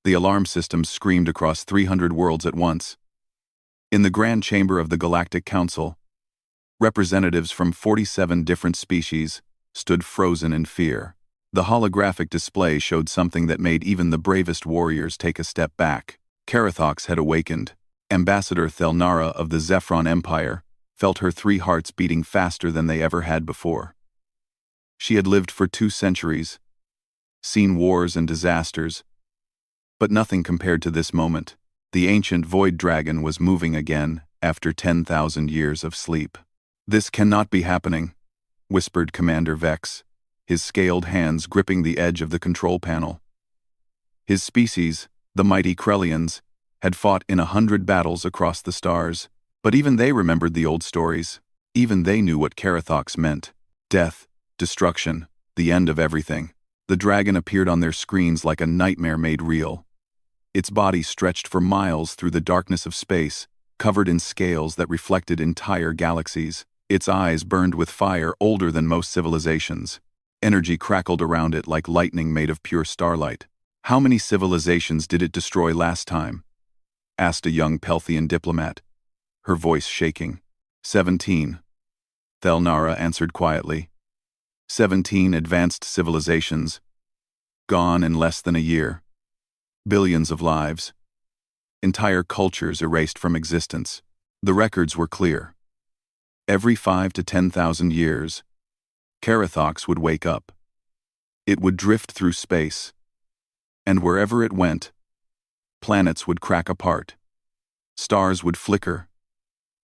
The alarm system screamed across 300 worlds at once. In the Grand Chamber of the Galactic Council, representatives from 47 different species stood frozen in fear. The holographic display showed something that made even the bravest warriors take a step back. Carathox had awakened. Ambassador Thelnara of the Zephron Empire felt her 3 hearts beating faster than they ever had before. She had lived for 2 centuries, seen wars and disasters, but nothing compared to this moment. The ancient void dragon was moving again after 10,000 years of sleep. "This cannot be happening," whispered Commander Vex, his scaled hands gripping the edge of the control panel. His species, the mighty Krellians, had fought in 100 battles across the stars, but even they remembered the old stories. Even they knew what Carathox meant. Death, destruction, the end of everything. The dragon appeared on their screens like a nightmare made real. Its body stretched for miles through the darkness of space, covered in scales that reflected entire galaxies. Its eyes burned with fire older than most civilizations. Energy crackled around it like lightning made of pure starlight. "How many civilizations did it destroy last time?" asked a young Pelthian diplomat, her voice shaking. 17. Thelnara answered quietly. 17 advanced civilizations, gone in less than a year. Billions of lives. Entire cultures erased from existence. The records were clear. Every 5 to 10,000 years, Carathox would wake up. It would drift through space. And wherever it went, planets would crack apart. Stars would flicker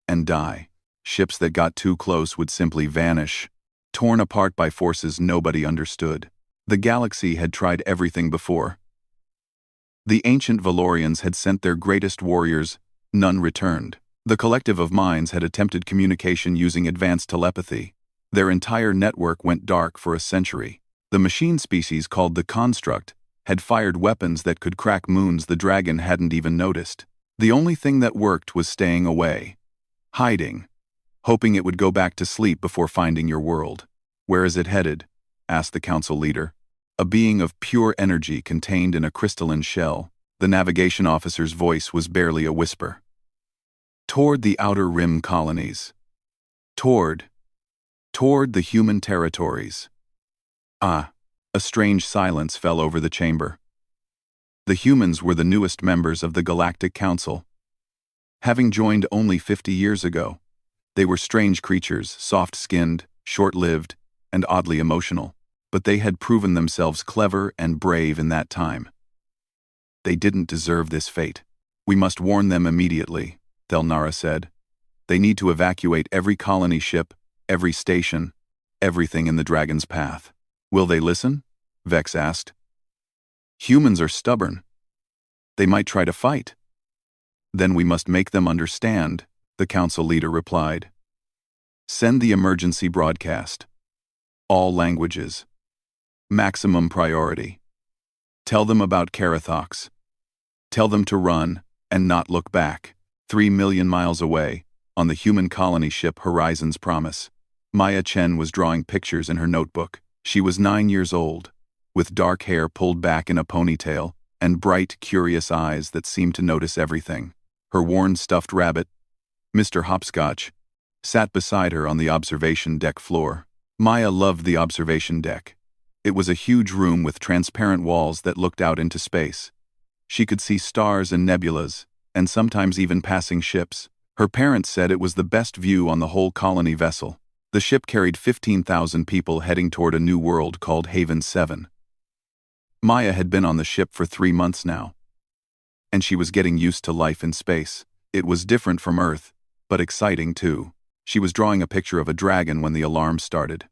and die. Ships that got too close would simply vanish, torn apart by forces nobody understood. The galaxy had tried everything before. The ancient Valorians had sent their greatest warriors, none returned. The collective of minds had attempted communication using advanced telepathy. Their entire network went dark for a century. The machine species called the Construct had fired weapons that could crack moons the dragon hadn't even noticed. The only thing that worked was staying away, hiding, hoping it would go back to sleep before finding your world. "Where is it headed?" asked the council leader. A being of pure energy contained in a crystalline shell. The navigation officer's voice was barely a whisper. "Toward the Outer Rim colonies. Toward the human territories." Ah, a strange silence fell over the chamber. The humans were the newest members of the Galactic Council. Having joined only 50 years ago, they were strange creatures, soft-skinned, short-lived, and oddly emotional. But they had proven themselves clever and brave in that time. They didn't deserve this fate. "We must warn them immediately," Thelnara said. "They need to evacuate every colony ship, every station, everything in the dragon's path." "Will they listen?" Vex asked. "Humans are stubborn. They might try to fight." "Then we must make them understand," the council leader replied. "Send the emergency broadcast. All languages. Maximum priority. Tell them about Carathox. Tell them to run and not look back." 3 million miles away, on the human colony ship Horizon's Promise, Maya Chen was drawing pictures in her notebook. She was 9 years old, with dark hair pulled back in a ponytail and bright, curious eyes that seemed to notice everything. Her worn stuffed rabbit, Mr. Hopscotch, sat beside her on the observation deck floor. Maya loved the observation deck. It was a huge room with transparent walls that looked out into space. She could see stars and nebulas, and sometimes even passing ships. Her parents said it was the best view on the whole colony vessel. The ship carried 15,000 people heading toward a new world called Haven 7. Maya had been on the ship for 3 months now, and she was getting used to life in space. It was different from Earth, but exciting too. She was drawing a picture of a dragon when the alarm started.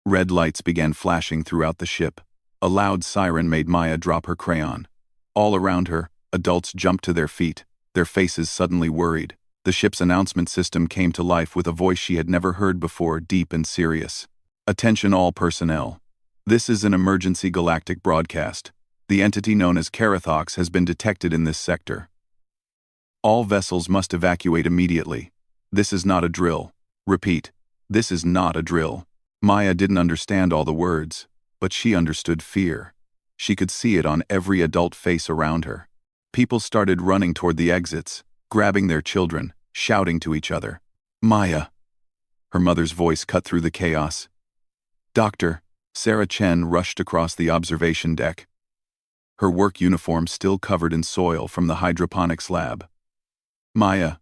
Red lights began flashing throughout the ship. A loud siren made Maya drop her crayon. All around her, adults jumped to their feet, their faces suddenly worried. The ship's announcement system came to life with a voice she had never heard before, deep and serious. "Attention all personnel. This is an emergency galactic broadcast. The entity known as Carathox has been detected in this sector. All vessels must evacuate immediately. This is not a drill. Repeat, this is not a drill." Maya didn't understand all the words, but she understood fear. She could see it on every adult face around her. People started running toward the exits, grabbing their children, shouting to each other. "Maya!" Her mother's voice cut through the chaos. "Doctor!" Sarah Chen rushed across the observation deck, her work uniform still covered in soil from the hydroponics lab. "Maya!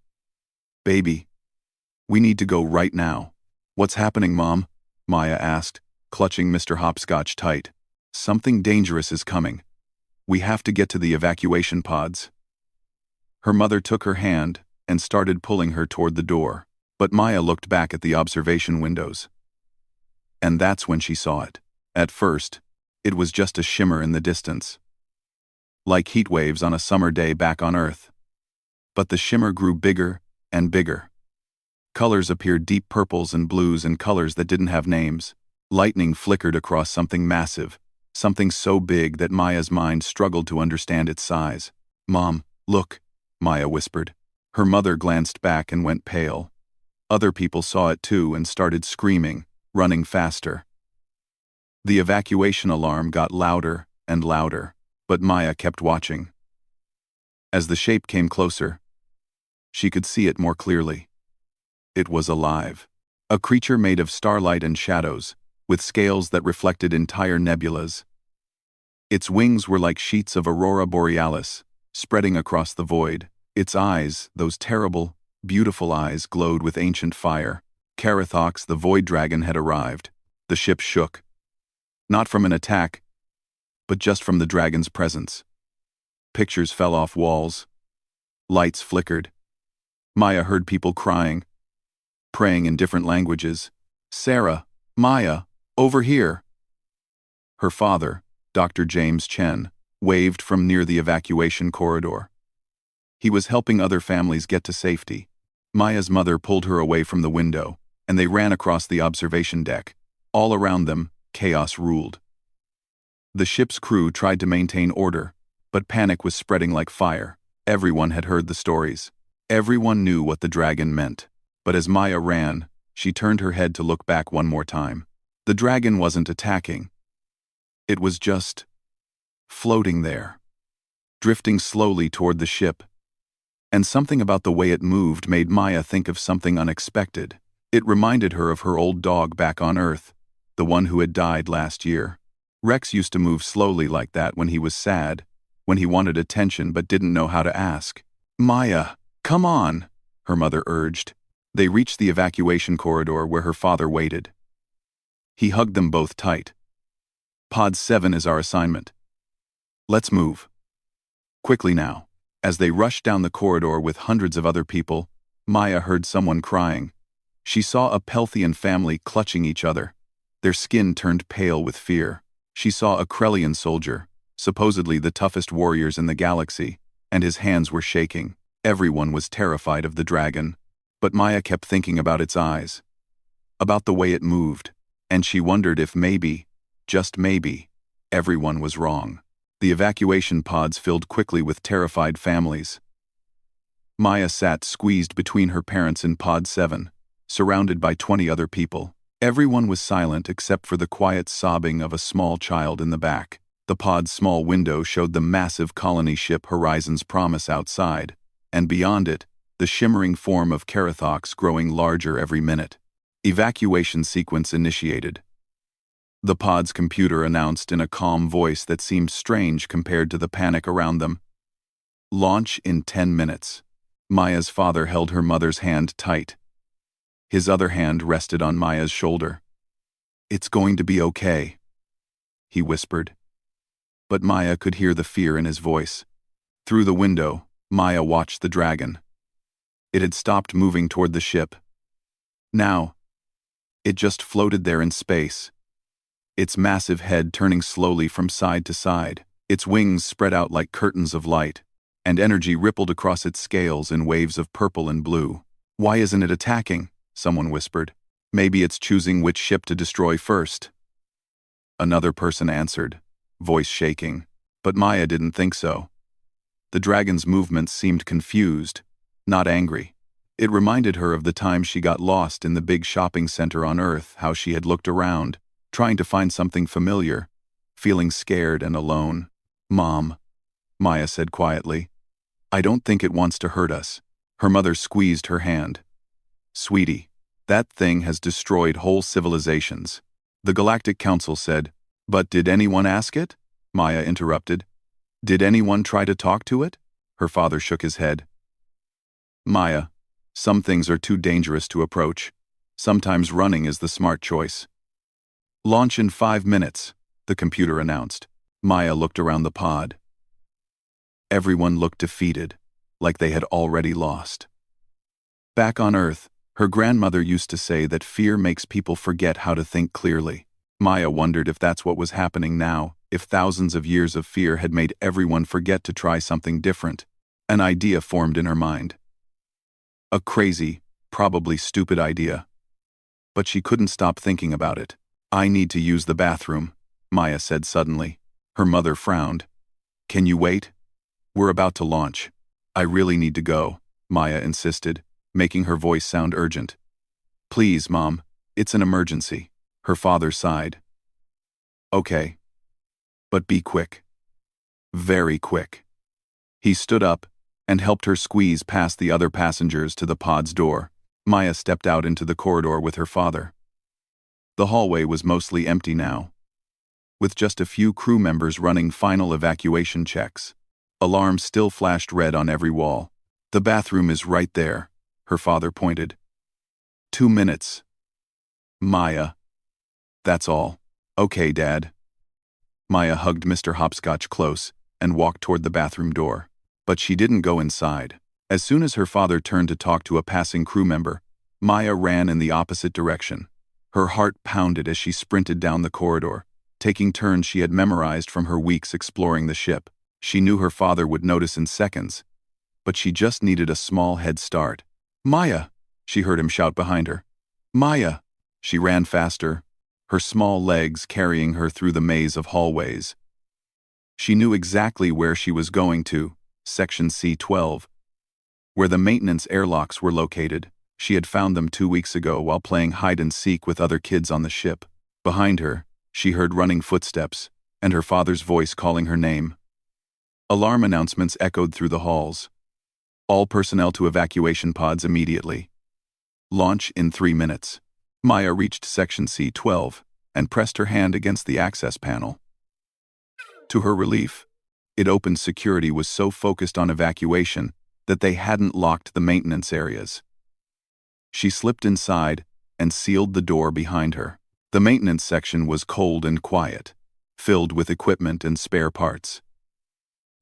Baby! We need to go right now." "What's happening, Mom?" Maya asked, clutching Mr. Hopscotch tight. "Something dangerous is coming. We have to get to the evacuation pods." Her mother took her hand and started pulling her toward the door, but Maya looked back at the observation windows. And that's when she saw it. At first, it was just a shimmer in the distance, like heat waves on a summer day back on Earth. But the shimmer grew bigger and bigger. Colors appeared, deep purples and blues and colors that didn't have names. Lightning flickered across something massive, something so big that Maya's mind struggled to understand its size. "Mom, look," Maya whispered. Her mother glanced back and went pale. Other people saw it too and started screaming, running faster. The evacuation alarm got louder and louder, but Maya kept watching. As the shape came closer, she could see it more clearly. It was alive. A creature made of starlight and shadows, with scales that reflected entire nebulas. Its wings were like sheets of aurora borealis, spreading across the void. Its eyes, those terrible, beautiful eyes, glowed with ancient fire. Carathox, the void dragon, had arrived. The ship shook. Not from an attack, but just from the dragon's presence. Pictures fell off walls. Lights flickered. Maya heard people crying, praying in different languages. "Sarah, Maya, over here!" Her father, Dr. James Chen, waved from near the evacuation corridor. He was helping other families get to safety. Maya's mother pulled her away from the window, and they ran across the observation deck. All around them, chaos ruled. The ship's crew tried to maintain order, but panic was spreading like fire. Everyone had heard the stories. Everyone knew what the dragon meant. But as Maya ran, she turned her head to look back one more time. The dragon wasn't attacking. It was just floating there, drifting slowly toward the ship. And something about the way it moved made Maya think of something unexpected. It reminded her of her old dog back on Earth, the one who had died last year. Rex used to move slowly like that when he was sad, when he wanted attention but didn't know how to ask. "Maya, come on," her mother urged. They reached the evacuation corridor where her father waited. He hugged them both tight. "Pod 7 is our assignment. Let's move. Quickly now." As they rushed down the corridor with hundreds of other people, Maya heard someone crying. She saw a Pelthian family clutching each other. Their skin turned pale with fear. She saw a Krellian soldier, supposedly the toughest warriors in the galaxy, and his hands were shaking. Everyone was terrified of the dragon. But Maya kept thinking about its eyes, about the way it moved, and she wondered if maybe, just maybe, everyone was wrong. The evacuation pods filled quickly with terrified families. Maya sat squeezed between her parents in Pod 7, surrounded by 20 other people. Everyone was silent except for the quiet sobbing of a small child in the back. The pod's small window showed the massive colony ship Horizon's Promise outside, and beyond it, the shimmering form of Carathox growing larger every minute. Evacuation sequence initiated. The pod's computer announced in a calm voice that seemed strange compared to the panic around them. "Launch in 10 minutes. Maya's father held her mother's hand tight. His other hand rested on Maya's shoulder. "It's going to be okay," he whispered. But Maya could hear the fear in his voice. Through the window, Maya watched the dragon. It had stopped moving toward the ship. Now, it just floated there in space, its massive head turning slowly from side to side, its wings spread out like curtains of light, and energy rippled across its scales in waves of purple and blue. "Why isn't it attacking?" someone whispered. "Maybe it's choosing which ship to destroy first." Another person answered, voice shaking, but Maya didn't think so. The dragon's movements seemed confused, not angry. It reminded her of the time she got lost in the big shopping center on Earth, how she had looked around, trying to find something familiar, feeling scared and alone. "Mom," Maya said quietly, I don't think it wants to hurt us. Her mother squeezed her hand. Sweetie, that thing has destroyed whole civilizations. The Galactic Council said. But did anyone ask it? Maya interrupted. Did anyone try to talk to it? Her father shook his head. Maya, some things are too dangerous to approach. Sometimes running is the smart choice. Launch in 5 minutes, the computer announced. Maya looked around the pod. Everyone looked defeated, like they had already lost. Back on Earth, her grandmother used to say that fear makes people forget how to think clearly. Maya wondered if that's what was happening now, if thousands of years of fear had made everyone forget to try something different. An idea formed in her mind. A crazy, probably stupid idea. But she couldn't stop thinking about it. I need to use the bathroom, Maya said suddenly. Her mother frowned. Can you wait? We're about to launch. I really need to go, Maya insisted, making her voice sound urgent. Please, Mom, it's an emergency. Her father sighed. Okay. But be quick. Very quick. He stood up and helped her squeeze past the other passengers to the pod's door. Maya stepped out into the corridor with her father. The hallway was mostly empty now, with just a few crew members running final evacuation checks. Alarms still flashed red on every wall. The bathroom is right there, her father pointed. 2 minutes. Maya. That's all. Okay, Dad. Maya hugged Mr. Hopscotch close and walked toward the bathroom door. But she didn't go inside. As soon as her father turned to talk to a passing crew member, Maya ran in the opposite direction. Her heart pounded as she sprinted down the corridor, taking turns she had memorized from her weeks exploring the ship. She knew her father would notice in seconds, but she just needed a small head start. Maya! She heard him shout behind her. Maya! She ran faster, her small legs carrying her through the maze of hallways. She knew exactly where she was going to, Section C-12, where the maintenance airlocks were located. She had found them 2 weeks ago while playing hide-and-seek with other kids on the ship. Behind her, she heard running footsteps, and her father's voice calling her name. Alarm announcements echoed through the halls. All personnel to evacuation pods immediately. Launch in 3 minutes. Maya reached Section C-12 and pressed her hand against the access panel. To her relief, it opened. Security was so focused on evacuation that they hadn't locked the maintenance areas. She slipped inside and sealed the door behind her. The maintenance section was cold and quiet, filled with equipment and spare parts.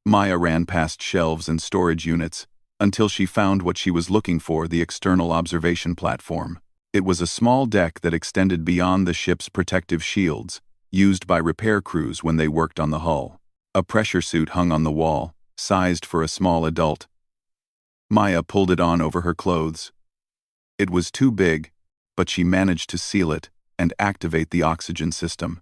Maya ran past shelves and storage units until she found what she was looking for: the external observation platform. It was a small deck that extended beyond the ship's protective shields, used by repair crews when they worked on the hull. A pressure suit hung on the wall, sized for a small adult. Maya pulled it on over her clothes. It was too big, but she managed to seal it and activate the oxygen system.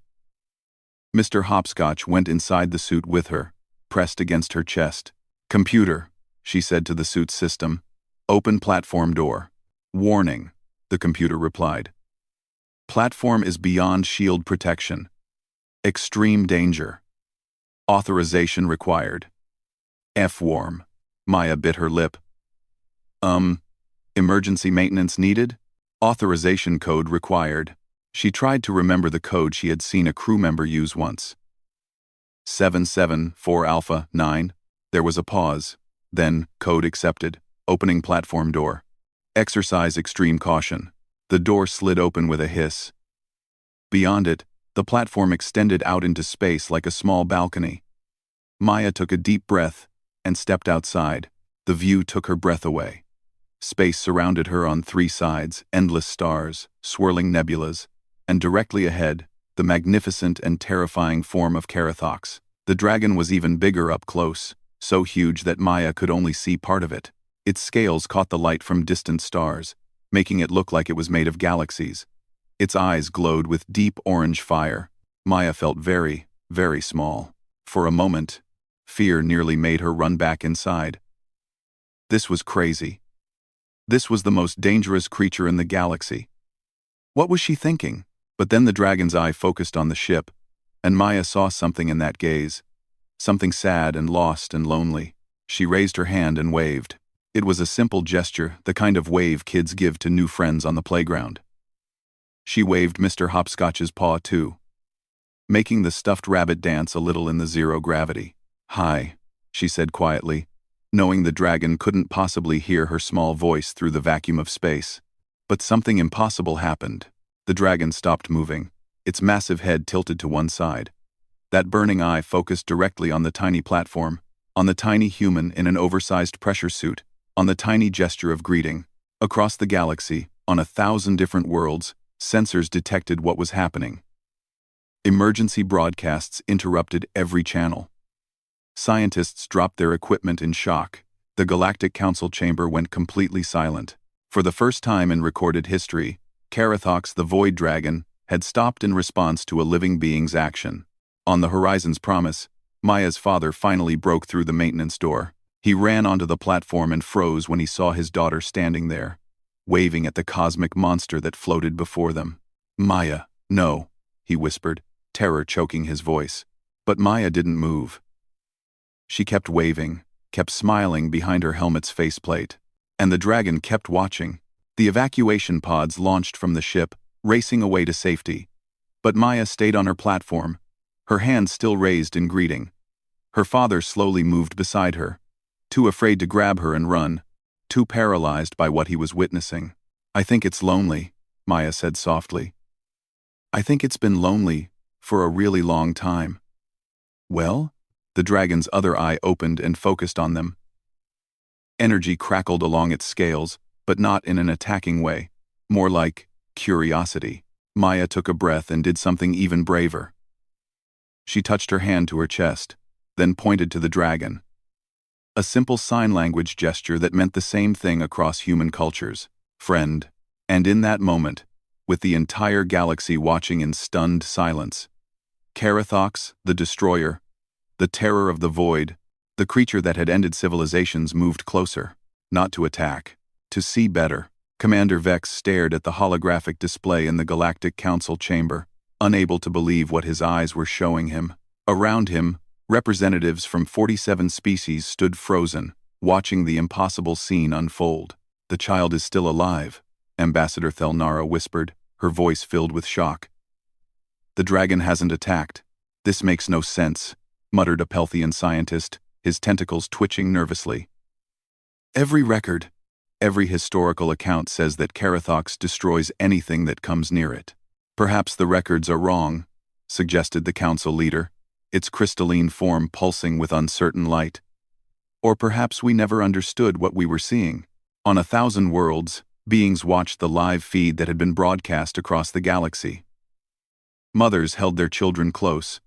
Mr. Hopscotch went inside the suit with her, pressed against her chest. Computer, she said to the suit's system. Open platform door. Warning, the computer replied. Platform is beyond shield protection. Extreme danger. Authorization required. F-worm. Maya bit her lip. Emergency maintenance needed? Authorization code required. She tried to remember the code she had seen a crew member use once. 774 Alpha 9. There was a pause. Then, code accepted. Opening platform door. Exercise extreme caution. The door slid open with a hiss. Beyond it, the platform extended out into space like a small balcony. Maya took a deep breath and stepped outside. The view took her breath away. Space surrounded her on 3 sides, endless stars, swirling nebulas, and directly ahead, the magnificent and terrifying form of Carathox. The dragon was even bigger up close, so huge that Maya could only see part of it. Its scales caught the light from distant stars, making it look like it was made of galaxies. Its eyes glowed with deep orange fire. Maya felt very, very small. For a moment, fear nearly made her run back inside. This was crazy. This was the most dangerous creature in the galaxy. What was she thinking? But then the dragon's eye focused on the ship, and Maya saw something in that gaze. Something sad and lost and lonely. She raised her hand and waved. It was a simple gesture, the kind of wave kids give to new friends on the playground. She waved Mr. Hopscotch's paw too, making the stuffed rabbit dance a little in the zero gravity. "Hi," she said quietly, knowing the dragon couldn't possibly hear her small voice through the vacuum of space. But something impossible happened. The dragon stopped moving, its massive head tilted to one side. That burning eye focused directly on the tiny platform, on the tiny human in an oversized pressure suit, on the tiny gesture of greeting. Across the galaxy, on 1,000 different worlds, sensors detected what was happening. Emergency broadcasts interrupted every channel. Scientists dropped their equipment in shock. The Galactic Council chamber went completely silent. For the first time in recorded history, Karathox the Void Dragon had stopped in response to a living being's action. On the horizon's promise, Maya's father finally broke through the maintenance door. He ran onto the platform and froze when he saw his daughter standing there, waving at the cosmic monster that floated before them. "Maya, no," he whispered, terror choking his voice. But Maya didn't move. She kept waving, kept smiling behind her helmet's faceplate. And the dragon kept watching. The evacuation pods launched from the ship, racing away to safety. But Maya stayed on her platform, her hand still raised in greeting. Her father slowly moved beside her, too afraid to grab her and run, too paralyzed by what he was witnessing. "I think it's lonely," Maya said softly. "I think it's been lonely for a really long time." "Well?" The dragon's other eye opened and focused on them. Energy crackled along its scales, but not in an attacking way, more like curiosity. Maya took a breath and did something even braver. She touched her hand to her chest, then pointed to the dragon. A simple sign language gesture that meant the same thing across human cultures: friend. And in that moment, with the entire galaxy watching in stunned silence, Karathox, the destroyer, the terror of the void, the creature that had ended civilizations, moved closer, not to attack, to see better. Commander Vex stared at the holographic display in the Galactic Council chamber, unable to believe what his eyes were showing him. Around him, representatives from 47 species stood frozen, watching the impossible scene unfold. "The child is still alive," Ambassador Thelnara whispered, her voice filled with shock. "The dragon hasn't attacked. This makes no sense," muttered a Pelthian scientist, his tentacles twitching nervously. "Every record, every historical account says that Karathox destroys anything that comes near it." "Perhaps the records are wrong," suggested the council leader, its crystalline form pulsing with uncertain light. "Or perhaps we never understood what we were seeing." On 1,000 worlds, beings watched the live feed that had been broadcast across the galaxy. Mothers held their children close.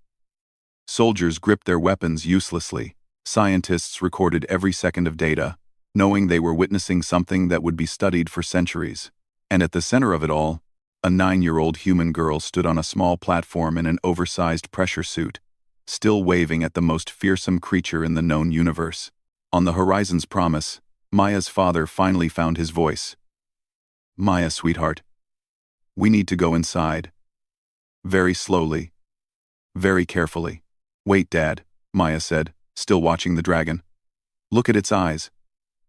Soldiers gripped their weapons uselessly. Scientists recorded every second of data, knowing they were witnessing something that would be studied for centuries. And at the center of it all, a 9-year-old human girl stood on a small platform in an oversized pressure suit, still waving at the most fearsome creature in the known universe. On the horizon's promise, Maya's father finally found his voice. "Maya, sweetheart. We need to go inside." Very slowly. Very carefully. "Wait, Dad," Maya said, still watching the dragon. "Look at its eyes.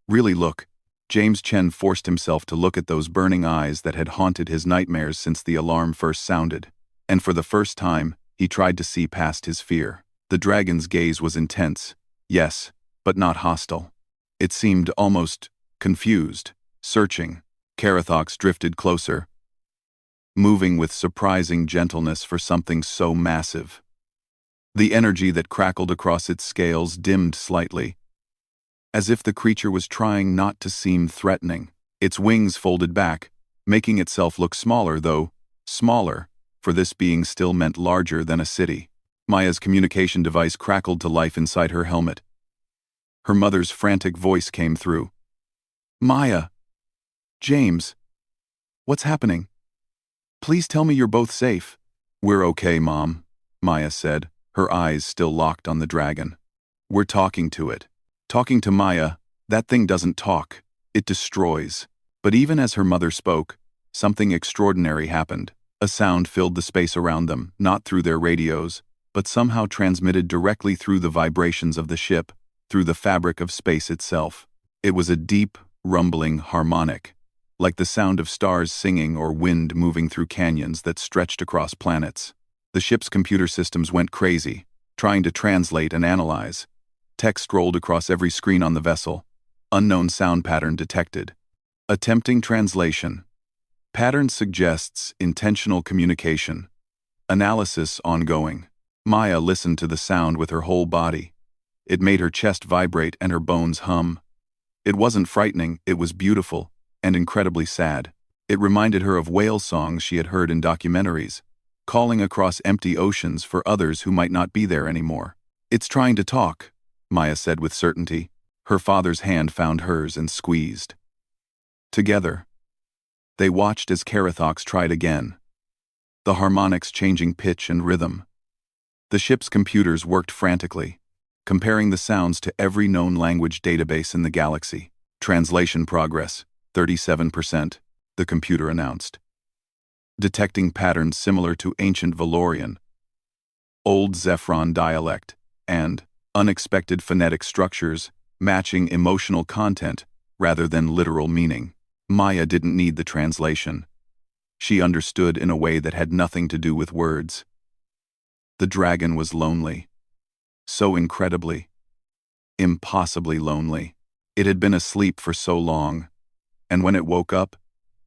Really look." James Chen forced himself to look at those burning eyes that had haunted his nightmares since the alarm first sounded. And for the first time, he tried to see past his fear. The dragon's gaze was intense, yes, but not hostile. It seemed almost confused, searching. Karathox drifted closer, moving with surprising gentleness for something so massive. The energy that crackled across its scales dimmed slightly, as if the creature was trying not to seem threatening. Its wings folded back, making itself look smaller, though smaller, for this being still meant larger than a city. Maya's communication device crackled to life inside her helmet. Her mother's frantic voice came through. "Maya! James! What's happening? Please tell me you're both safe." "We're okay, Mom," Maya said, her eyes still locked on the dragon. "We're talking to it." Talking to Maya, that thing doesn't talk. It destroys. But even as her mother spoke, something extraordinary happened. A sound filled the space around them, not through their radios, but somehow transmitted directly through the vibrations of the ship. through the fabric of space itself. It was a deep, rumbling harmonic, like the sound of stars singing or wind moving through canyons that stretched across planets. The ship's computer systems went crazy, trying to translate and analyze. Text rolled across every screen on the vessel. Unknown sound pattern detected. Attempting translation. Pattern suggests intentional communication. Analysis ongoing. Maya listened to the sound with her whole body. It made her chest vibrate and her bones hum. It wasn't frightening, it was beautiful and incredibly sad. It reminded her of whale songs she had heard in documentaries, calling across empty oceans for others who might not be there anymore. "It's trying to talk," Maya said with certainty. Her father's hand found hers and squeezed. Together, they watched as Carathox tried again, the harmonics changing pitch and rhythm. The ship's computers worked frantically, comparing the sounds to every known language database in the galaxy. Translation progress, 37%, the computer announced. Detecting patterns similar to ancient Valorian, Old Zephyron dialect, and unexpected phonetic structures matching emotional content rather than literal meaning. Maya didn't need the translation. She understood in a way that had nothing to do with words. The dragon was lonely. So incredibly, impossibly lonely. It had been asleep for so long, and when it woke up,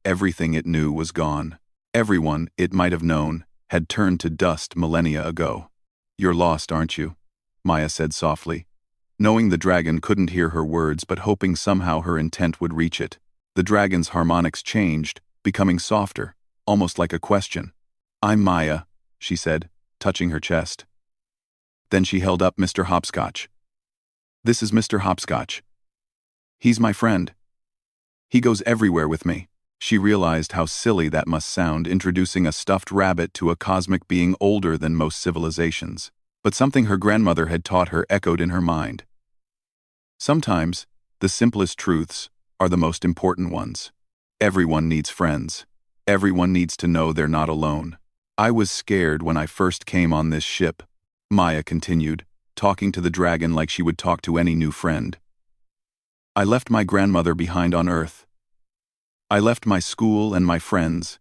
everything it knew was gone. Everyone it might have known had turned to dust millennia ago. "You're lost, aren't you?" Maya said softly, knowing the dragon couldn't hear her words but hoping somehow her intent would reach it. The dragon's harmonics changed, becoming softer, almost like a question. "I'm Maya," she said, touching her chest. Then she held up Mr. Hopscotch. "This is Mr. Hopscotch. He's my friend. He goes everywhere with me." She realized how silly that must sound, introducing a stuffed rabbit to a cosmic being older than most civilizations. But something her grandmother had taught her echoed in her mind. Sometimes, the simplest truths are the most important ones. Everyone needs friends. Everyone needs to know they're not alone. "I was scared when I first came on this ship," Maya continued, talking to the dragon like she would talk to any new friend. "I left my grandmother behind on Earth. I left my school and my friends.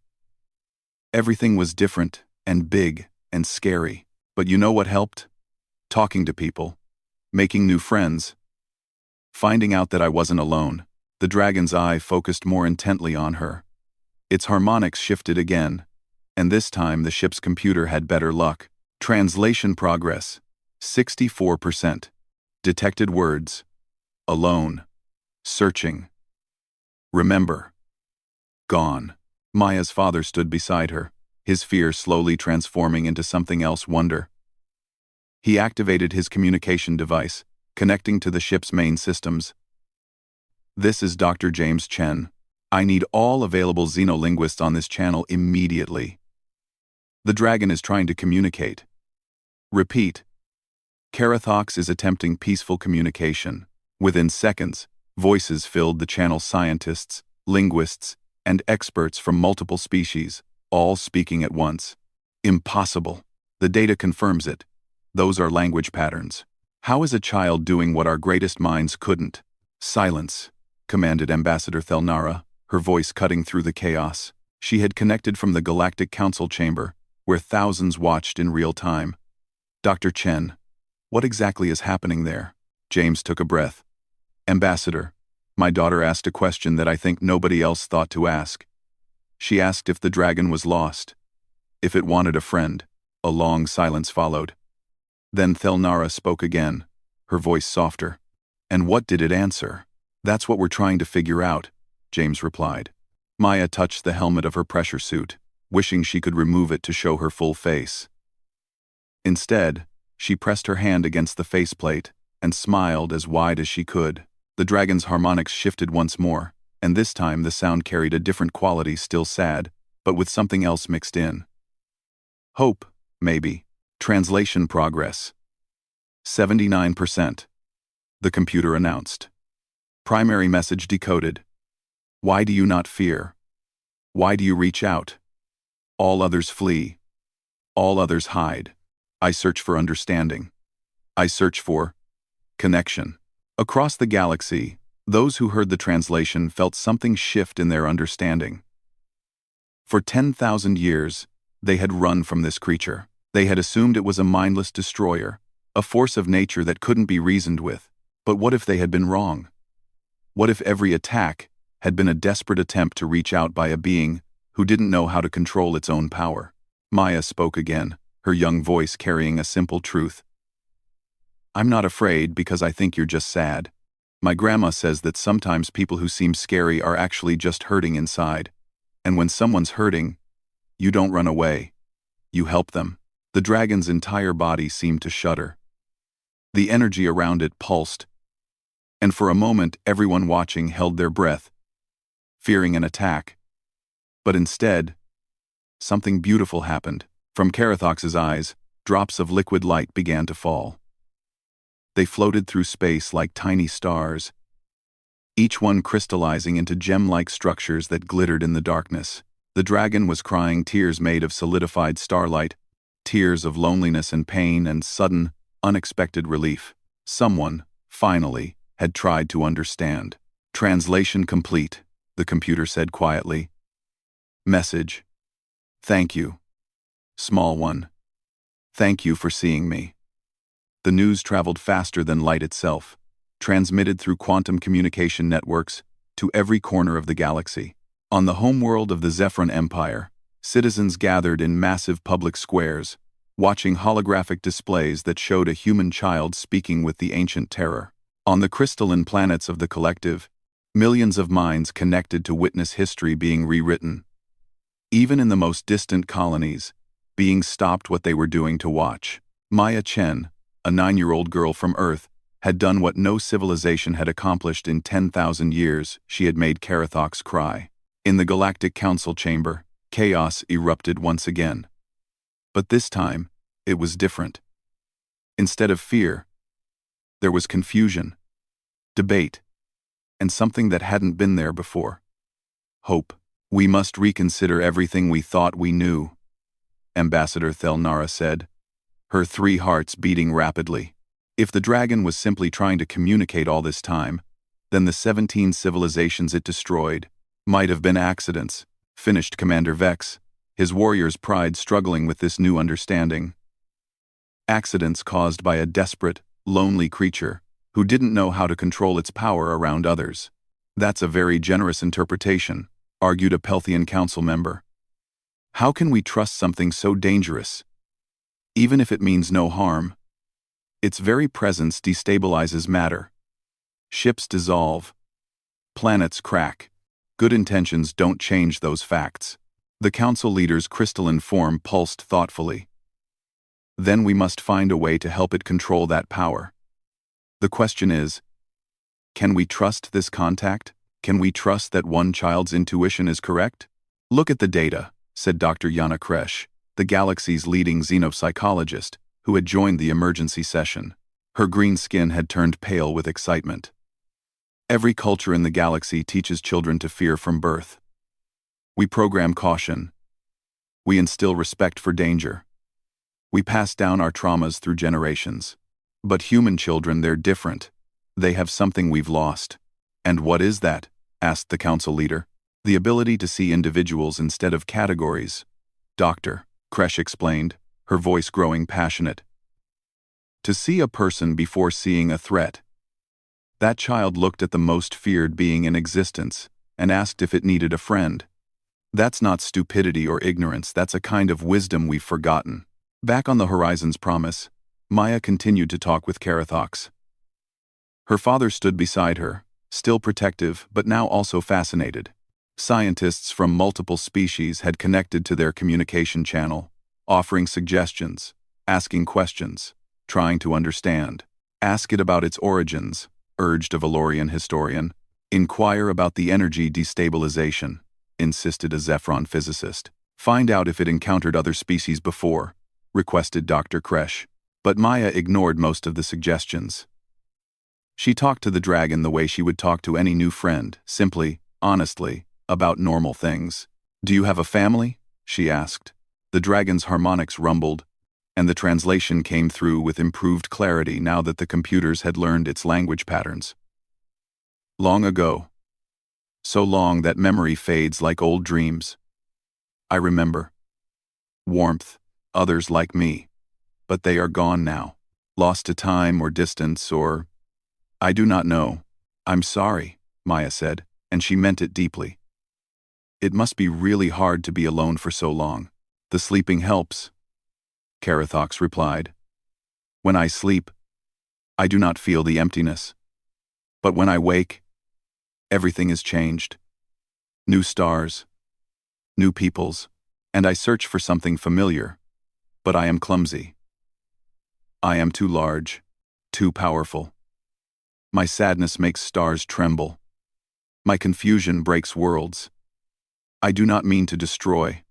Everything was different and big and scary. But you know what helped? Talking to people. Making new friends. Finding out that I wasn't alone." The dragon's eye focused more intently on her. Its harmonics shifted again, and this time the ship's computer had better luck. Translation progress, 64%. Detected words. Alone. Searching. Remember. Gone. Maya's father stood beside her, his fear slowly transforming into something else: wonder. He activated his communication device, connecting to the ship's main systems. "This is Dr. James Chen. I need all available xenolinguists on this channel immediately. The dragon is trying to communicate. Repeat. Carathox is attempting peaceful communication." Within seconds, voices filled the channel: scientists, linguists, and experts from multiple species, all speaking at once. "Impossible. The data confirms it. Those are language patterns. How is a child doing what our greatest minds couldn't?" "Silence," commanded Ambassador Thelnara, her voice cutting through the chaos. She had connected from the Galactic Council chamber, where thousands watched in real time. "Dr. Chen, what exactly is happening there?" James took a breath. "Ambassador, my daughter asked a question that I think nobody else thought to ask. She asked if the dragon was lost, if it wanted a friend." A long silence followed. Then Thelnara spoke again, her voice softer. "And what did it answer?" "That's what we're trying to figure out," James replied. Maya touched the helmet of her pressure suit, wishing she could remove it to show her full face. Instead, she pressed her hand against the faceplate and smiled as wide as she could. The dragon's harmonics shifted once more, and this time the sound carried a different quality, still sad, but with something else mixed in. Hope, maybe. Translation progress. 79%. The computer announced. Primary message decoded. Why do you not fear? Why do you reach out? All others flee. All others hide. I search for understanding. I search for connection. Across the galaxy, those who heard the translation felt something shift in their understanding. For 10,000 years, they had run from this creature. They had assumed it was a mindless destroyer, a force of nature that couldn't be reasoned with. But what if they had been wrong? What if every attack had been a desperate attempt to reach out by a being who didn't know how to control its own power? Maya spoke again, her young voice carrying a simple truth. I'm not afraid because I think you're just sad. My grandma says that sometimes people who seem scary are actually just hurting inside. And when someone's hurting, you don't run away. You help them. The dragon's entire body seemed to shudder. The energy around it pulsed. And for a moment, everyone watching held their breath, fearing an attack. But instead, something beautiful happened. From Karathox's eyes, drops of liquid light began to fall. They floated through space like tiny stars, each one crystallizing into gem-like structures that glittered in the darkness. The dragon was crying tears made of solidified starlight, tears of loneliness and pain and sudden, unexpected relief. Someone, finally, had tried to understand. Translation complete, the computer said quietly. Message. Thank you. Small one. Thank you for seeing me. The news traveled faster than light itself, transmitted through quantum communication networks to every corner of the galaxy. On the homeworld of the Zephyron Empire, citizens gathered in massive public squares, watching holographic displays that showed a human child speaking with the ancient terror. On the crystalline planets of the collective, millions of minds connected to witness history being rewritten. Even in the most distant colonies, beings stopped what they were doing to watch. Maya Chen, a 9-year-old girl from Earth, had done what no civilization had accomplished in 10,000 years. She had made Karathox cry. In the Galactic Council chamber, chaos erupted once again. But this time, it was different. Instead of fear, there was confusion, debate, and something that hadn't been there before. Hope. We must reconsider everything we thought we knew, Ambassador Thelnara said, her 3 hearts beating rapidly. If the dragon was simply trying to communicate all this time, then the 17 civilizations it destroyed might have been accidents, finished Commander Vex, his warrior's pride struggling with this new understanding. Accidents caused by a desperate, lonely creature who didn't know how to control its power around others. That's a very generous interpretation, argued a Pelthian council member. How can we trust something so dangerous? Even if it means no harm, its very presence destabilizes matter. Ships dissolve. Planets crack. Good intentions don't change those facts. The council leader's crystalline form pulsed thoughtfully. Then we must find a way to help it control that power. The question is, can we trust this contact? Can we trust that one child's intuition is correct? Look at the data, said Dr. Yana Kresh, the galaxy's leading xenopsychologist, who had joined the emergency session. Her green skin had turned pale with excitement. Every culture in the galaxy teaches children to fear from birth. We program caution. We instill respect for danger. We pass down our traumas through generations. But human children, they're different. They have something we've lost. And what is that? Asked the council leader. The ability to see individuals instead of categories. Dr. Kresh explained, her voice growing passionate. To see a person before seeing a threat. That child looked at the most feared being in existence and asked if it needed a friend. That's not stupidity or ignorance, that's a kind of wisdom we've forgotten. Back on the Horizon's promise, Maya continued to talk with Karathox. Her father stood beside her, still protective but now also fascinated. Scientists from multiple species had connected to their communication channel, offering suggestions, asking questions, trying to understand. Ask it about its origins, urged a Valorian historian. Inquire about the energy destabilization, insisted a Zephyron physicist. Find out if it encountered other species before, requested Dr. Kresh. But Maya ignored most of the suggestions. She talked to the dragon the way she would talk to any new friend, simply, honestly, about normal things. Do you have a family? She asked. The dragon's harmonics rumbled. and the translation came through with improved clarity now that the computers had learned its language patterns. Long ago. So long that memory fades like old dreams. I remember. Warmth, others like me. But they are gone now. Lost to time or distance or... I do not know. I'm sorry, Maya said, and she meant it deeply. It must be really hard to be alone for so long. The sleeping helps, Carathox replied. When I sleep, I do not feel the emptiness. But when I wake, everything is changed. New stars, new peoples, and I search for something familiar, but I am clumsy. I am too large, too powerful. My sadness makes stars tremble. My confusion breaks worlds. I do not mean to destroy,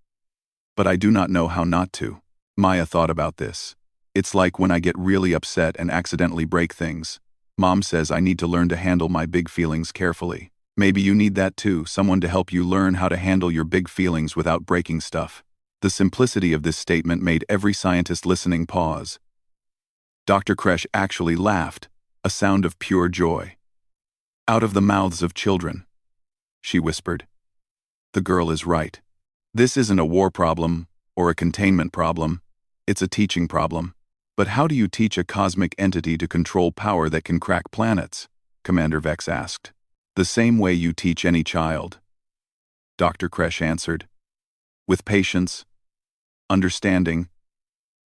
but I do not know how not to. Maya thought about this. It's like when I get really upset and accidentally break things. Mom says I need to learn to handle my big feelings carefully. Maybe you need that too, someone to help you learn how to handle your big feelings without breaking stuff. The simplicity of this statement made every scientist listening pause. Dr. Kresh actually laughed, a sound of pure joy. Out of the mouths of children, she whispered. The girl is right. This isn't a war problem or a containment problem. It's a teaching problem. But how do you teach a cosmic entity to control power that can crack planets? Commander Vex asked. The same way you teach any child, Dr. Kresh answered. With patience, understanding,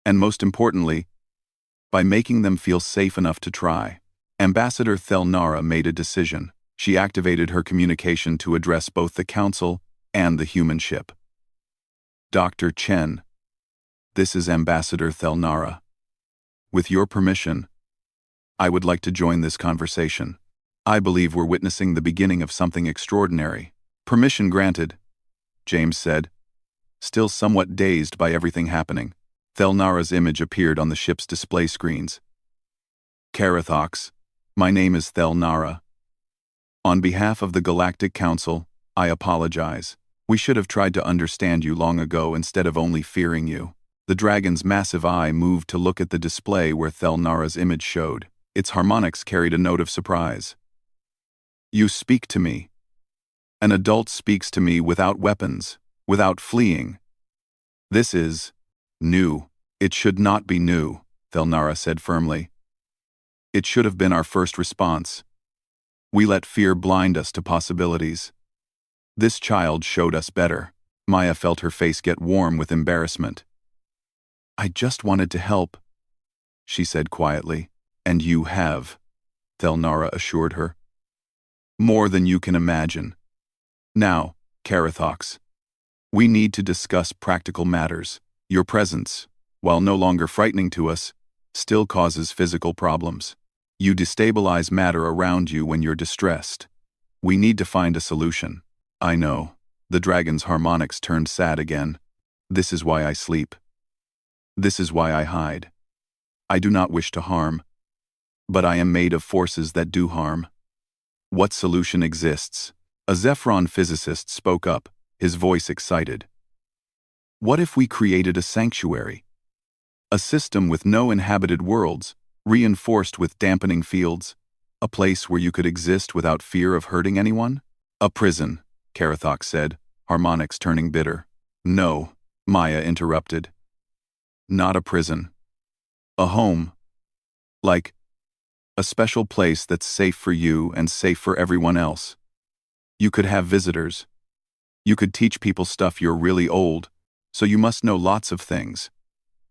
and most importantly, by making them feel safe enough to try. Ambassador Thelnara made a decision. She activated her communication to address both the Council and the human ship. Dr. Chen, this is Ambassador Thelnara. With your permission, I would like to join this conversation. I believe we're witnessing the beginning of something extraordinary. Permission granted, James said, still somewhat dazed by everything happening. Thelnara's image appeared on the ship's display screens. Carathox, my name is Thelnara. On behalf of the Galactic Council, I apologize. We should have tried to understand you long ago instead of only fearing you. The dragon's massive eye moved to look at the display where Thelnara's image showed. Its harmonics carried a note of surprise. You speak to me. An adult speaks to me without weapons, without fleeing. This is new. It should not be new, Thelnara said firmly. It should have been our first response. We let fear blind us to possibilities. This child showed us better. Maya felt her face get warm with embarrassment. I just wanted to help, she said quietly. And you have, Thelnara assured her. More than you can imagine. Now, Carathox, we need to discuss practical matters. Your presence, while no longer frightening to us, still causes physical problems. You destabilize matter around you when you're distressed. We need to find a solution. I know. The dragon's harmonics turned sad again. This is why I sleep. This is why I hide. I do not wish to harm, but I am made of forces that do harm. What solution exists? A Zephyron physicist spoke up, his voice excited. What if we created a sanctuary? A system with no inhabited worlds, reinforced with dampening fields, a place where you could exist without fear of hurting anyone? A prison, Carathox said, harmonics turning bitter. No, Maya interrupted. Not a prison. A home. Like a special place that's safe for you and safe for everyone else. You could have visitors. You could teach people stuff. You're really old, so you must know lots of things.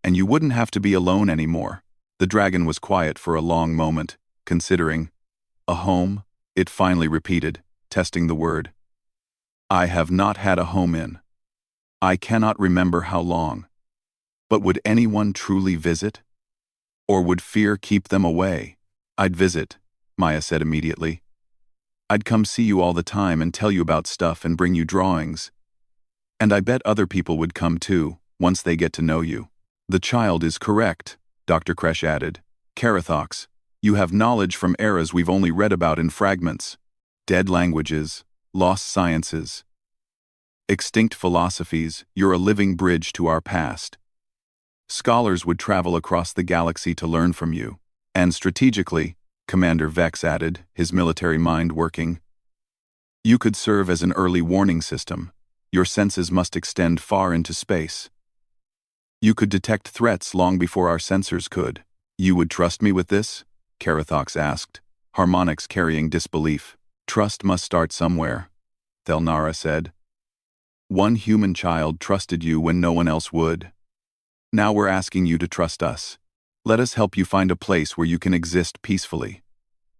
And you wouldn't have to be alone anymore. The dragon was quiet for a long moment, considering. A home? It finally repeated, testing the word. I have not had a home in. I cannot remember how long. But would anyone truly visit? Or would fear keep them away? I'd visit, Maya said immediately. I'd come see you all the time and tell you about stuff and bring you drawings. And I bet other people would come too, once they get to know you. The child is correct, Dr. Kresh added. Carathox, you have knowledge from eras we've only read about in fragments. Dead languages, lost sciences, extinct philosophies. You're a living bridge to our past. Scholars would travel across the galaxy to learn from you. And strategically, Commander Vex added, his military mind working, you could serve as an early warning system. Your senses must extend far into space. You could detect threats long before our sensors could. You would trust me with this? Carathox asked, harmonics carrying disbelief. Trust must start somewhere, Thelnara said. One human child trusted you when no one else would. Now we're asking you to trust us. Let us help you find a place where you can exist peacefully.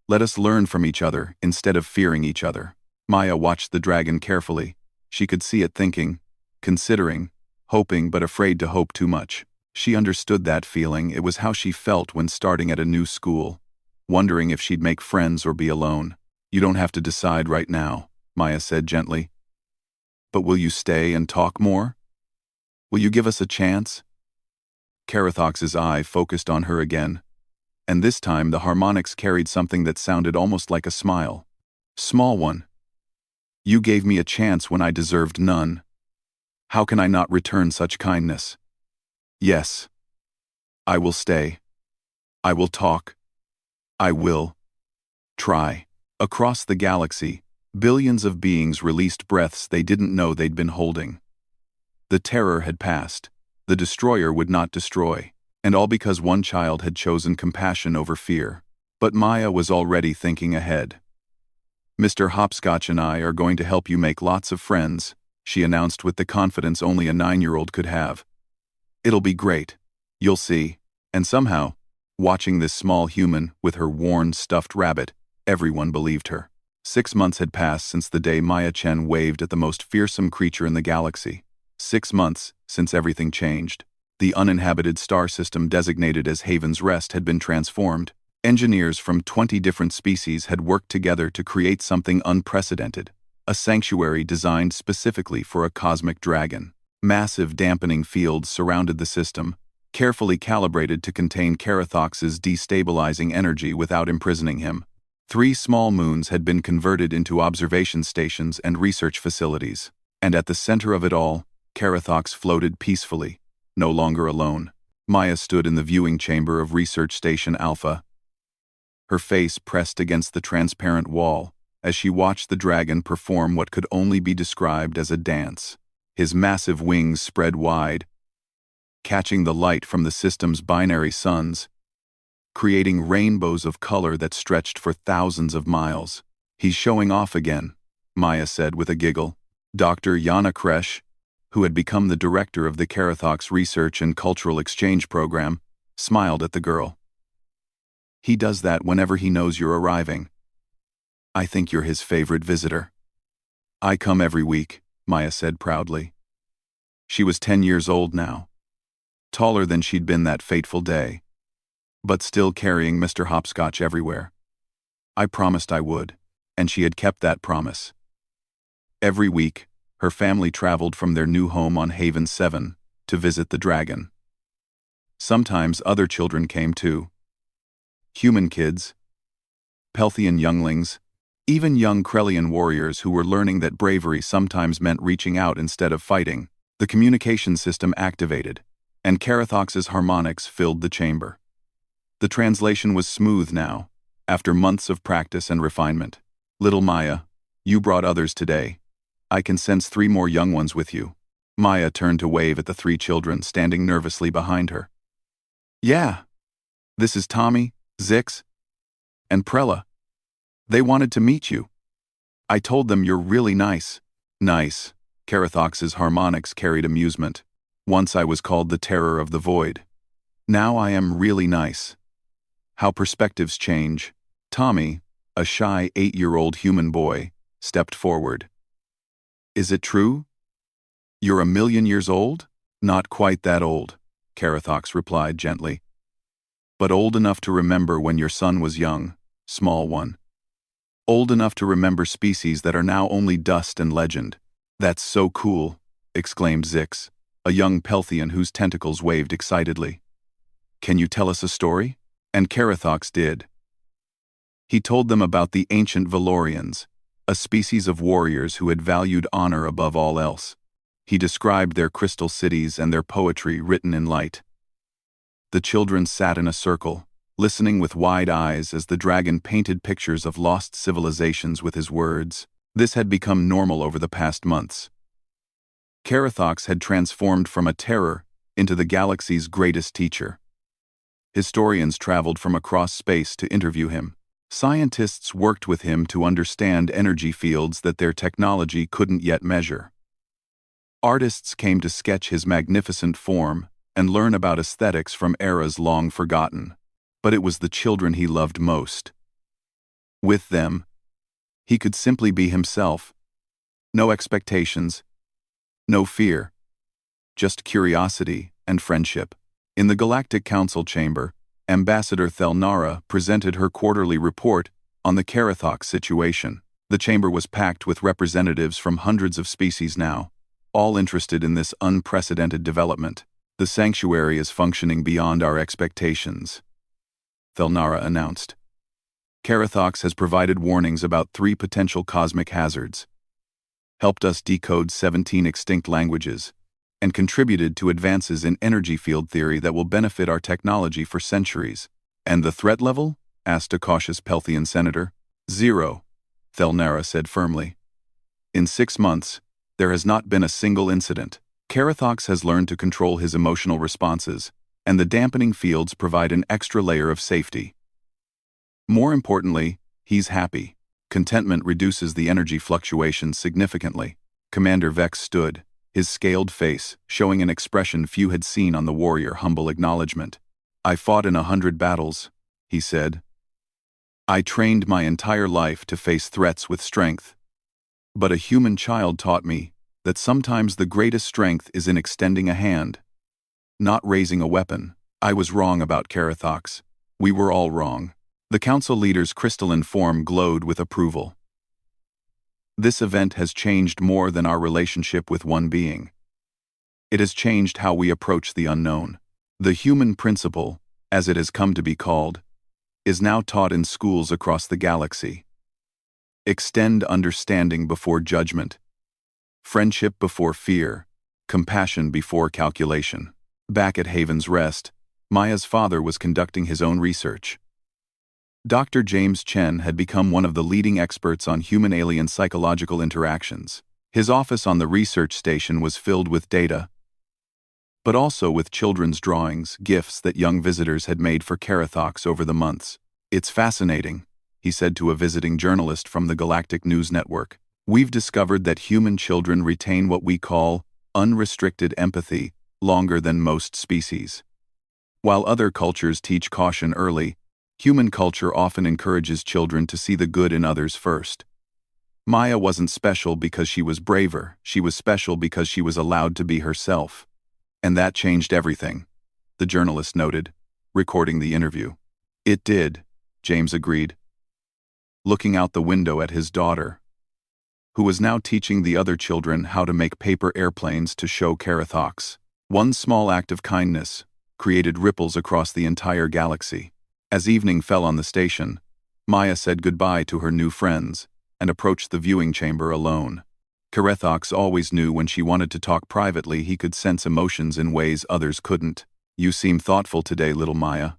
Let us learn from each other instead of fearing each other. Maya watched the dragon carefully. She could see it thinking, considering, hoping but afraid to hope too much. She understood that feeling. It was how she felt when starting at a new school, wondering if she'd make friends or be alone. You don't have to decide right now, Maya said gently. But will you stay and talk more? Will you give us a chance? Carathox's eye focused on her again, and this time the harmonics carried something that sounded almost like a smile. Small one. You gave me a chance when I deserved none. How can I not return such kindness? Yes. I will stay. I will talk. I will try. Across the galaxy, billions of beings released breaths they didn't know they'd been holding. The terror had passed. The destroyer would not destroy, and all because one child had chosen compassion over fear. But Maya was already thinking ahead. Mr. Hopscotch and I are going to help you make lots of friends, she announced with the confidence only a 9-year-old could have. It'll be great. You'll see. And somehow, watching this small human with her worn, stuffed rabbit, everyone believed her. 6 months had passed since the day Maya Chen waved at the most fearsome creature in the galaxy. 6 months since everything changed. The uninhabited star system designated as Haven's Rest had been transformed. Engineers from 20 different species had worked together to create something unprecedented, a sanctuary designed specifically for a cosmic dragon. Massive dampening fields surrounded the system, carefully calibrated to contain Carathox's destabilizing energy without imprisoning him. 3 small moons had been converted into observation stations and research facilities, and at the center of it all, Carathox floated peacefully, no longer alone. Maya stood in the viewing chamber of Research Station Alpha, her face pressed against the transparent wall, as she watched the dragon perform what could only be described as a dance. His massive wings spread wide, catching the light from the system's binary suns, creating rainbows of color that stretched for thousands of miles. He's showing off again, Maya said with a giggle. Dr. Yana Kresh, who had become the director of the Carathox Research and Cultural Exchange Program, smiled at the girl. He does that whenever he knows you're arriving. I think you're his favorite visitor. I come every week, Maya said proudly. She was 10 years old now, taller than she'd been that fateful day, but still carrying Mr. Hopscotch everywhere. I promised I would, and she had kept that promise. Every week, her family traveled from their new home on Haven 7 to visit the dragon. Sometimes other children came too. Human kids, Pelthian younglings, even young Krellian warriors who were learning that bravery sometimes meant reaching out instead of fighting. The communication system activated, and Carathox's harmonics filled the chamber. The translation was smooth now, after months of practice and refinement. Little Maya, you brought others today. I can sense 3 more young ones with you. Maya turned to wave at the 3 children standing nervously behind her. Yeah. This is Tommy, Zix, and Prella. They wanted to meet you. I told them you're really nice. Nice. Carathox's harmonics carried amusement. Once I was called the terror of the void. Now I am really nice. How perspectives change. Tommy, a shy 8-year-old human boy, stepped forward. Is it true? You're 1,000,000 years old? Not quite that old, Carathox replied gently. But old enough to remember when your son was young, small one. Old enough to remember species that are now only dust and legend. That's so cool, exclaimed Zix, a young Pelthian whose tentacles waved excitedly. Can you tell us a story? And Carathox did. He told them about the ancient Valorians, a species of warriors who had valued honor above all else. He described their crystal cities and their poetry written in light. The children sat in a circle, listening with wide eyes as the dragon painted pictures of lost civilizations with his words. This had become normal over the past months. Carathox had transformed from a terror into the galaxy's greatest teacher. Historians traveled from across space to interview him. Scientists worked with him to understand energy fields that their technology couldn't yet measure. Artists came to sketch his magnificent form and learn about aesthetics from eras long forgotten. But it was the children he loved most. With them, he could simply be himself. No expectations, no fear, just curiosity and friendship. In the Galactic Council chamber, Ambassador Thelnara presented her quarterly report on the Carathox situation. The chamber was packed with representatives from hundreds of species now, all interested in this unprecedented development. The sanctuary is functioning beyond our expectations, Thelnara announced. Carathox has provided warnings about 3 potential cosmic hazards, helped us decode 17 extinct languages, and contributed to advances in energy field theory that will benefit our technology for centuries. And the threat level? Asked a cautious Pelthian senator. 0, Thelnara said firmly. In 6 months, there has not been a single incident. Carathox has learned to control his emotional responses, and the dampening fields provide an extra layer of safety. More importantly, he's happy. Contentment reduces the energy fluctuations significantly. Commander Vex stood, his scaled face showing an expression few had seen on the warrior humble acknowledgement. I fought in 100 battles, he said. I trained my entire life to face threats with strength. But a human child taught me that sometimes the greatest strength is in extending a hand, not raising a weapon. I was wrong about Carathox. We were all wrong. The council leader's crystalline form glowed with approval. This event has changed more than our relationship with one being. It has changed how we approach the unknown. The human principle, as it has come to be called, is now taught in schools across the galaxy. Extend understanding before judgment. Friendship before fear. Compassion before calculation. Back at Haven's Rest, Maya's father was conducting his own research. Dr. James Chen had become one of the leading experts on human-alien psychological interactions. His office on the research station was filled with data, but also with children's drawings, gifts that young visitors had made for Carathox over the months. It's fascinating, he said to a visiting journalist from the Galactic News Network. We've discovered that human children retain what we call unrestricted empathy longer than most species. While other cultures teach caution early, human culture often encourages children to see the good in others first. Maya wasn't special because she was braver, she was special because she was allowed to be herself. And that changed everything, the journalist noted, recording the interview. It did, James agreed, looking out the window at his daughter, who was now teaching the other children how to make paper airplanes to show Carathox. One small act of kindness created ripples across the entire galaxy. As evening fell on the station, Maya said goodbye to her new friends and approached the viewing chamber alone. Carathox always knew when she wanted to talk privately he could sense emotions in ways others couldn't. You seem thoughtful today, little Maya.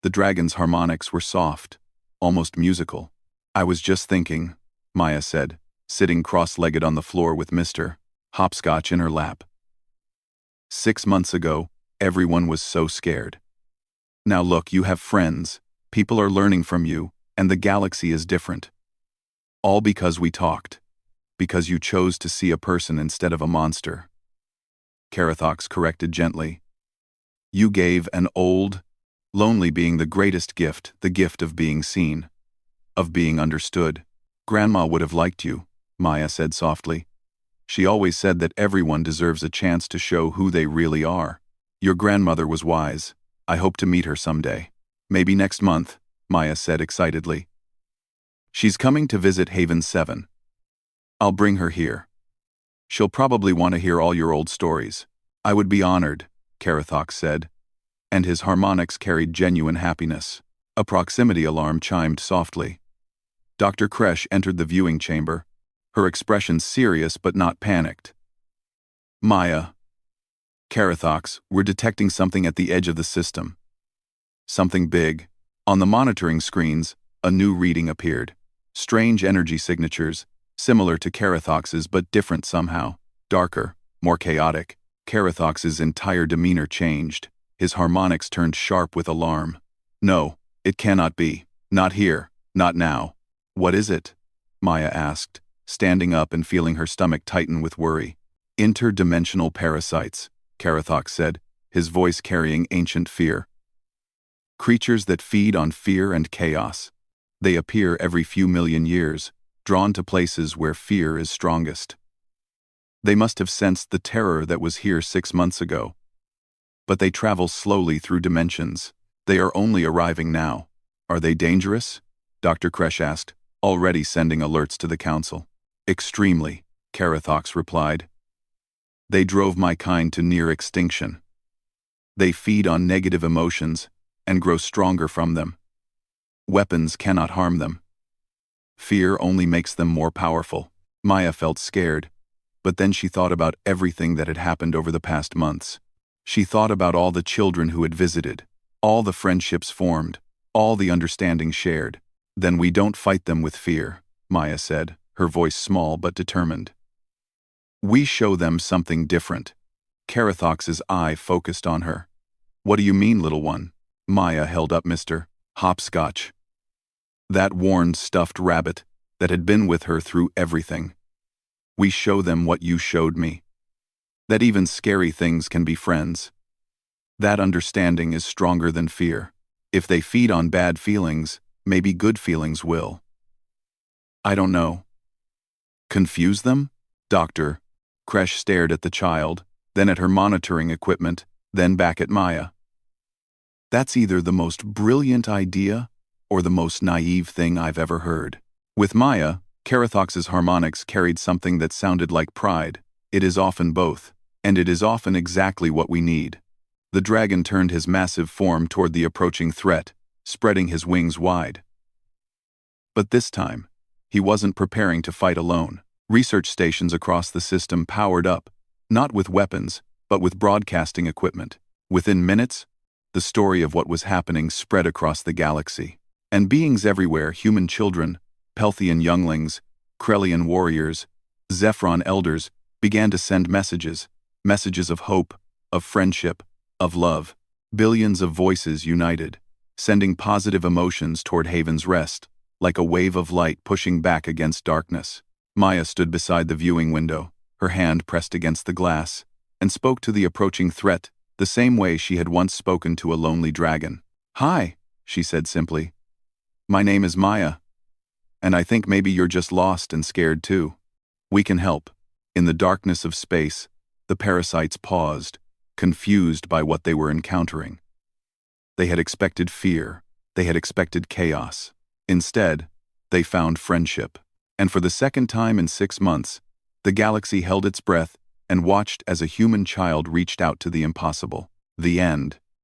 The dragon's harmonics were soft, almost musical. I was just thinking, Maya said, sitting cross-legged on the floor with Mr. Hopscotch in her lap. 6 months ago, everyone was so scared. Now look, you have friends, people are learning from you, and the galaxy is different. All because we talked. Because you chose to see a person instead of a monster. Carathox corrected gently. You gave an old, lonely being the greatest gift, the gift of being seen, of being understood. Grandma would have liked you, Maya said softly. She always said that everyone deserves a chance to show who they really are. Your grandmother was wise. I hope to meet her someday. Maybe next month, Maya said excitedly. She's coming to visit Haven 7. I'll bring her here. She'll probably want to hear all your old stories. I would be honored, Carathox said, and his harmonics carried genuine happiness. A proximity alarm chimed softly. Dr. Kresh entered the viewing chamber, her expression serious but not panicked. Maya. Carathox, we're detecting something at the edge of the system. Something big. On the monitoring screens, a new reading appeared. Strange energy signatures, similar to Carathox's but different somehow. Darker, more chaotic. Carathox's entire demeanor changed. His harmonics turned sharp with alarm. No, it cannot be. Not here. Not now. What is it? Maya asked, standing up and feeling her stomach tighten with worry. Interdimensional parasites, Carathox said, his voice carrying ancient fear. Creatures that feed on fear and chaos. They appear every few million years, drawn to places where fear is strongest. They must have sensed the terror that was here 6 months ago. But they travel slowly through dimensions. They are only arriving now. Are they dangerous? Dr. Kresh asked, already sending alerts to the council. Extremely, Carathox replied. They drove my kind to near extinction. They feed on negative emotions and grow stronger from them. Weapons cannot harm them. Fear only makes them more powerful. Maya felt scared, but then she thought about everything that had happened over the past months. She thought about all the children who had visited, all the friendships formed, all the understanding shared. Then we don't fight them with fear, Maya said, her voice small but determined. We show them something different. Carathox's eye focused on her. What do you mean, little one? Maya held up Mr. Hopscotch. That worn stuffed rabbit that had been with her through everything. We show them what you showed me. That even scary things can be friends. That understanding is stronger than fear. If they feed on bad feelings, maybe good feelings will. I don't know. Confuse them? Dr. Kresh stared at the child, then at her monitoring equipment, then back at Maya. That's either the most brilliant idea or the most naive thing I've ever heard. With Maya, Carathox's harmonics carried something that sounded like pride. It is often both, and it is often exactly what we need. The dragon turned his massive form toward the approaching threat, spreading his wings wide. But this time, he wasn't preparing to fight alone. Research stations across the system powered up, not with weapons, but with broadcasting equipment. Within minutes, the story of what was happening spread across the galaxy. And beings everywhere, human children, Pelthian younglings, Krellian warriors, Zephyron elders, began to send messages of hope, of friendship, of love. Billions of voices united, sending positive emotions toward Haven's Rest, like a wave of light pushing back against darkness. Maya stood beside the viewing window, her hand pressed against the glass, and spoke to the approaching threat the same way she had once spoken to a lonely dragon. Hi, she said simply. My name is Maya. And I think maybe you're just lost and scared too. We can help. In the darkness of space, the parasites paused, confused by what they were encountering. They had expected fear. They had expected chaos. Instead, they found friendship. And for the second time in 6 months, the galaxy held its breath and watched as a human child reached out to the impossible. The end.